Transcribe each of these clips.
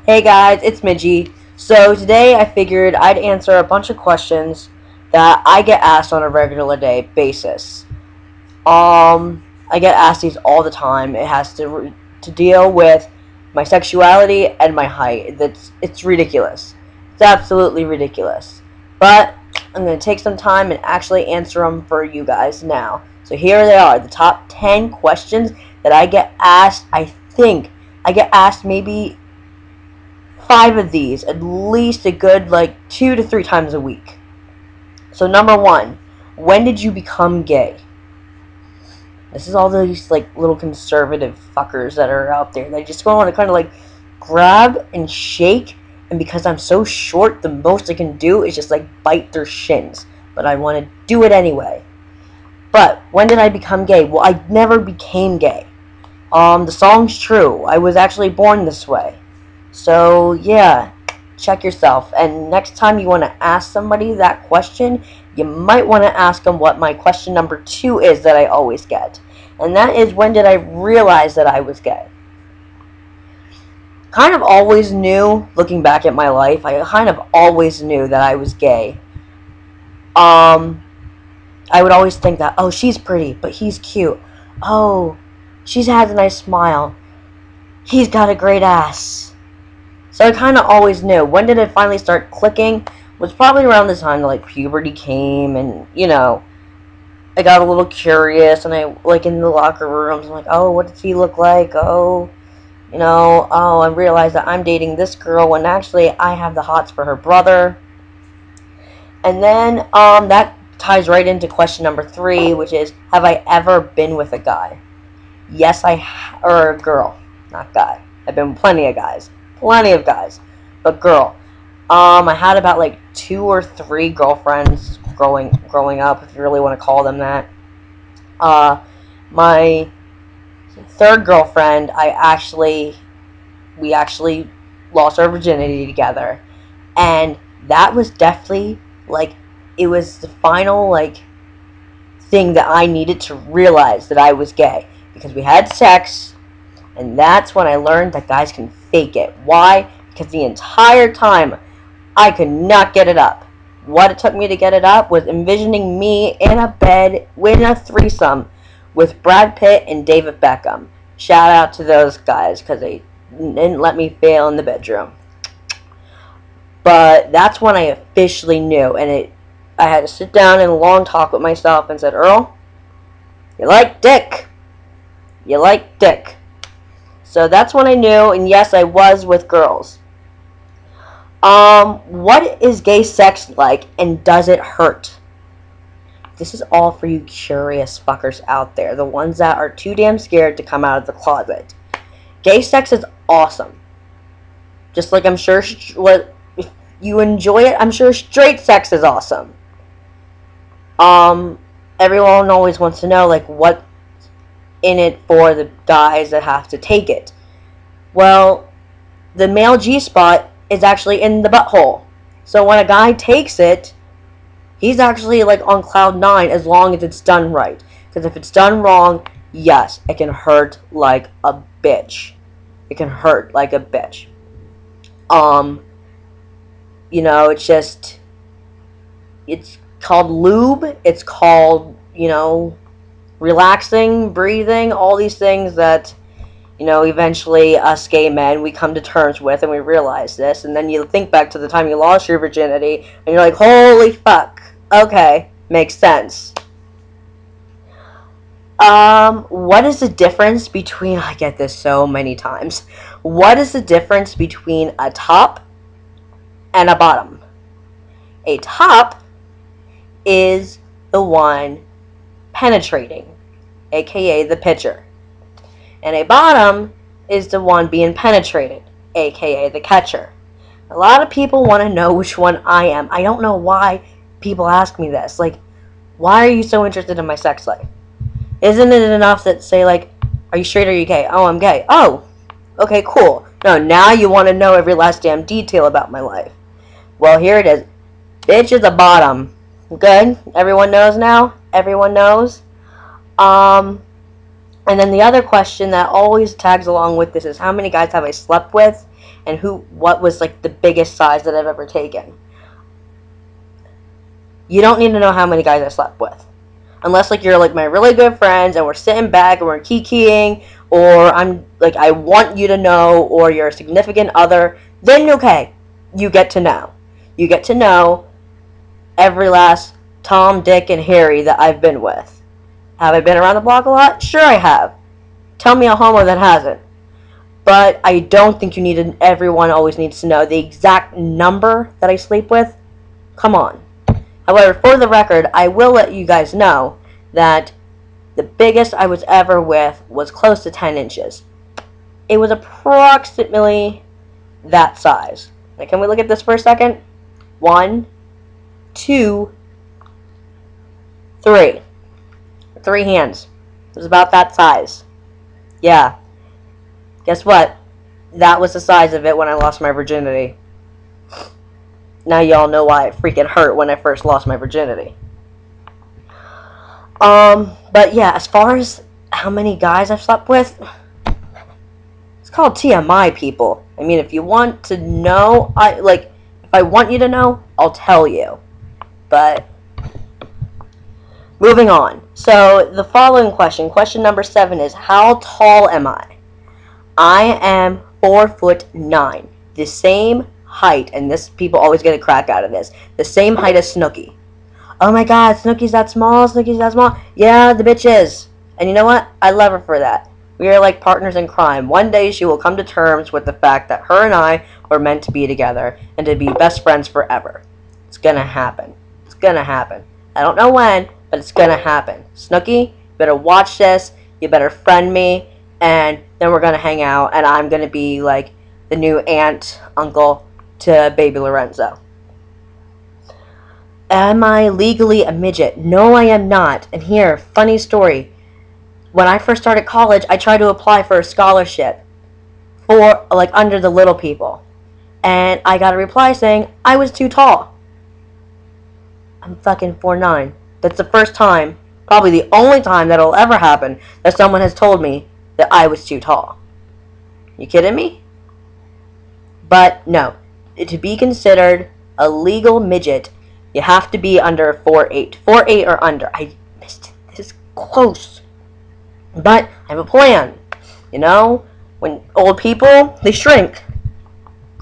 Hey guys, it's Midgie. So today I figured I'd answer a bunch of questions that I get asked on a regular day basis. I get asked these all the time. It has to deal with my sexuality and my height. It's ridiculous. It's absolutely ridiculous. But I'm gonna take some time and actually answer them for you guys now. So here they are, the top 10 questions that I get asked. I think I get asked maybe 5 of these, at least a good 2 to 3 times a week. So number one, when did you become gay? This is all these little conservative fuckers that are out there. They just want to kind of grab and shake, and because I'm so short, the most I can do is just bite their shins. But I want to do it anyway. But when did I become gay? Well, I never became gay. The song's true. I was actually born this way. So, yeah, check yourself. And next time you want to ask somebody that question, you might want to ask them what my question number 2 is that I always get. And that is, when did I realize that I was gay? Kind of always knew, looking back at my life, I kind of always knew that I was gay. I would always think that, oh, she's pretty, but he's cute. Oh, she has a nice smile. He's got a great ass. So I kind of always knew. When did it finally start clicking? Was probably around the time that puberty came, and I got a little curious, and I in the locker rooms, I'm like, oh, what does he look like? Oh, oh, I realized that I'm dating this girl when actually I have the hots for her brother. And then that ties right into question number 3, which is, have I ever been with a guy? Yes, or a girl, not guy. I've been with plenty of guys. Plenty of guys, but girl. I had about 2 or 3 girlfriends growing up, if you really want to call them that. My third girlfriend, we actually lost our virginity together, and that was definitely it was the final thing that I needed to realize that I was gay, because we had sex. And that's when I learned that guys can fake it. Why? Because the entire time, I could not get it up. What it took me to get it up was envisioning me in a bed with a threesome with Brad Pitt and David Beckham. Shout out to those guys, because they didn't let me fail in the bedroom. But that's when I officially knew. And I had to sit down and a long talk with myself and said, Earl, you like dick. You like dick. So that's when I knew, and yes, I was with girls. What is gay sex like, and does it hurt? This is all for you curious fuckers out there, the ones that are too damn scared to come out of the closet. Gay sex is awesome. Just like I'm sure if you enjoy it, I'm sure straight sex is awesome. Everyone always wants to know, what in it for the guys that have to take it. Well, the male G-spot is actually in the butthole. So when a guy takes it, he's actually on cloud 9, as long as it's done right. Because if it's done wrong, yes, it can hurt like a bitch. It can hurt like a bitch. It's called lube. It's called, relaxing, breathing, all these things that, eventually us gay men, we come to terms with, and we realize this, and then you think back to the time you lost your virginity, and you're like, holy fuck, okay, makes sense. What is the difference between, I get this so many times, what is the difference between a top and a bottom? A top is the one penetrating, aka the pitcher. And a bottom is the one being penetrated, aka the catcher. A lot of people want to know which one I am. I don't know why people ask me this. Why are you so interested in my sex life? Isn't it enough that say, are you straight or are you gay? Oh, I'm gay. Oh, okay, cool. No, now you want to know every last damn detail about my life. Well, here it is. Bitch is a bottom. Good? Everyone knows now? Everyone knows? And then the other question that always tags along with this is, how many guys have I slept with? and what was like the biggest size that I've ever taken. You don't need to know how many guys I slept with. Unless like you're like my really good friends and we're sitting back and we're kikiing, or I'm like I want you to know, or you're a significant other, then okay, you get to know. You get to know every last Tom, Dick, and Harry that I've been with. Have I been around the block a lot? Sure I have. Tell me a homo that hasn't. But I don't think everyone always needs to know the exact number that I sleep with. Come on. However, for the record, I will let you guys know that the biggest I was ever with was close to 10 inches. It was approximately that size. Now, can we look at this for a second? 1, 2, 3. 3 hands. It was about that size. Yeah. Guess what? That was the size of it when I lost my virginity. Now y'all know why it freaking hurt when I first lost my virginity. But yeah, as far as how many guys I've slept with, it's called TMI, people. I mean, if you want to know, if I want you to know, I'll tell you. But moving on. So the following question number 7 is, how tall am I? I am 4'9", the same height, and this people always get a crack out of this. The same height as Snooki. Oh my God, Snooki's that small. Snooki's that small. Yeah, the bitch is. And you know what? I love her for that. We are like partners in crime. One day she will come to terms with the fact that her and I were meant to be together and to be best friends forever. It's gonna happen. It's gonna happen. I don't know when, but it's gonna happen. Snooki, you better watch this. You better friend me, and then we're gonna hang out, and I'm gonna be like the new aunt, uncle to baby Lorenzo. Am I legally a midget? No, I am not. And here, funny story. When I first started college, I tried to apply for a scholarship for, like, under the little people. And I got a reply saying I was too tall. I'm fucking 4'9". That's the first time, probably the only time that'll ever happen, that someone has told me that I was too tall. You kidding me? But no. To be considered a legal midget, you have to be under 4'8". 4'8" or under. I missed it. This is close. But I have a plan. You know, when old people, they shrink.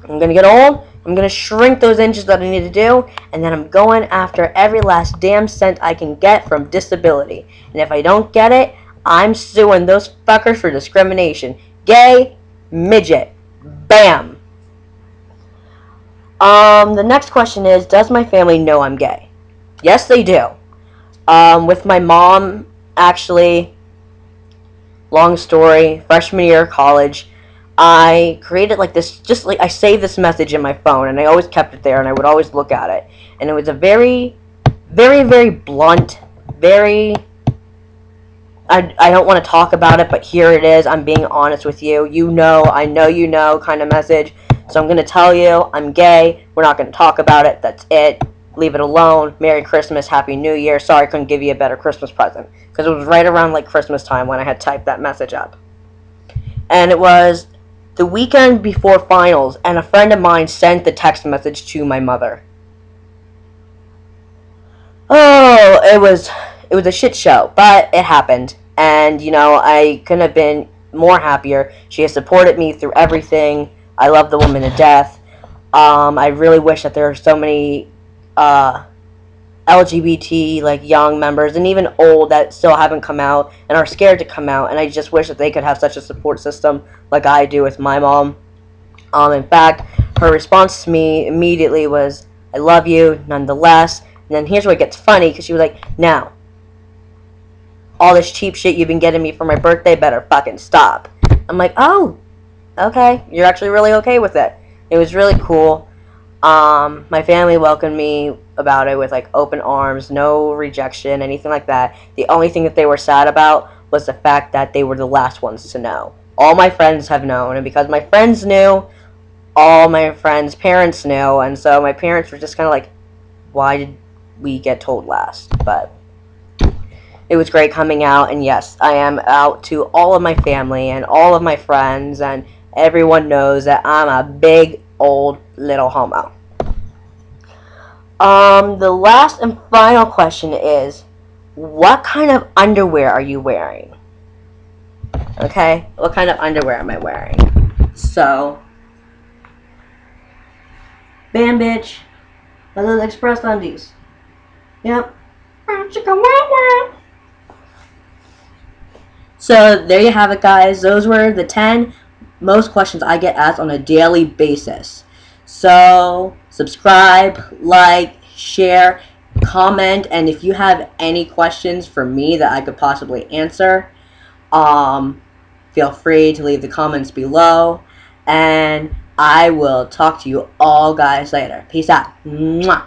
I'm going to get old. I'm going to shrink those inches that I need to do. And then I'm going after every last damn cent I can get from disability. And if I don't get it, I'm suing those fuckers for discrimination. Gay, midget. Bam. The next question is, does my family know I'm gay? Yes, they do. With my mom, actually, long story, freshman year of college, I created like this, just like I saved this message in my phone, and I always kept it there, and I would always look at it. And it was a very, very, very blunt, very, I don't want to talk about it, but here it is. I'm being honest with you. You know, I know you know kind of message. So I'm going to tell you, I'm gay. We're not going to talk about it. That's it. Leave it alone. Merry Christmas. Happy New Year. Sorry I couldn't give you a better Christmas present. Because it was right around like Christmas time when I had typed that message up. And it was the weekend before finals, and a friend of mine sent the text message to my mother. Oh, it was a shit show, but it happened. And, you know, I couldn't have been more happier. She has supported me through everything. I love the woman to death. I really wish that there are so many LGBT, like, young members, and even old, that still haven't come out and are scared to come out. And I just wish that they could have such a support system like I do with my mom. In fact, her response to me immediately was, I love you, nonetheless. And then here's where it gets funny, because she was like, now, all this cheap shit you've been getting me for my birthday better fucking stop. I'm like, oh, okay, you're actually really okay with it. It was really cool. My family welcomed me about it with like open arms, no rejection, anything like that. The only thing that they were sad about was the fact that they were the last ones to know. All my friends have known, and because my friends knew, all my friends' parents knew, and so my parents were just kind of like, why did we get told last? But it was great coming out, and yes, I am out to all of my family and all of my friends and everyone knows that I'm a big old little homo. The last and final question is, what kind of underwear are you wearing? Okay, what kind of underwear am I wearing? So, bam, bitch. Little Express undies. Yep. So there you have it, guys. Those were the 10 most questions I get asked on a daily basis. So subscribe, like, share, comment, and if you have any questions for me that I could possibly answer, feel free to leave the comments below. And I will talk to you all guys later. Peace out. Mwah.